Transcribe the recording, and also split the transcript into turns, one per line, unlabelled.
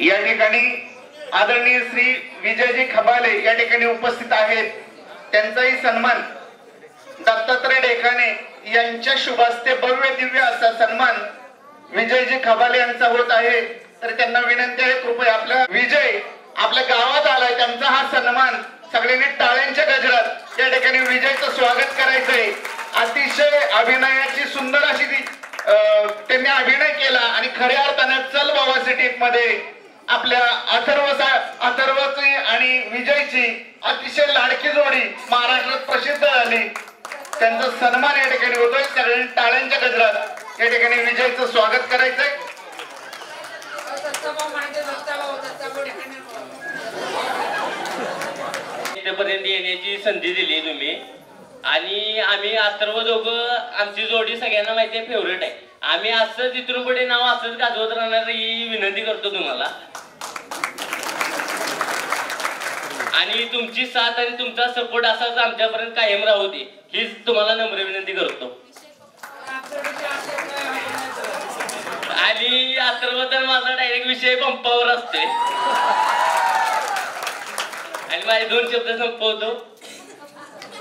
या ठिकाणी आदरणीय श्री विजयजी खबाले या ठिकाणी उपस्थित आहेत। त्यांचाही सन्मान दत्तात्रय डेकाने यांच्या शुभास्ते भव्य दिव्य असा सन्मान विजयजी खबाले यांचा होत आहे। तर त्यांना विनंती आहे कृपया आपला विजय आपल्या गावात आलाय त्यांचा हा सन्मान सगळ्यांनी टाळ्यांच्या गजरात या ठिकाणी विजयचं स्वागत करायचंय। अतिशय अभिनयाची सुंदर अशी त्यांनी अभिनय केला आणि खऱ्या अर्थाने चल बाबा सिटी मध्ये आपल्या अथर्वची आणि विजयची अतिशय लाडकी जोडी महाराष्ट्रात प्रसिद्ध झाली। त्यांचा सन्मान या ठिकाणी होतोय। सगळ्यांनी टाळ्यांच्या गजरात या ठिकाणी विजयचं स्वागत करायचंय।
इथपर्यंत येण्याची संधी दिली तुम्ही आणि आम्ही अथर्व दोघं आमची जोडी सगळ्यांना माहिती आहे फेवरेट आहे। आम्ही असंच इथून पुढे नाव असंच गाजवत राहणार ही विनंती करतो तुम्हाला आणि तुमची साथ आणि तुमचा सपोर्ट असाच आमच्यापर्यंत कायम राहू दे हीच तुम्हाला नम्र विनंती करतो। आणि अथर्व तर माझा डायरेक्ट विषय पंपावर असते आणि माझे 2 शब्द संपवतो।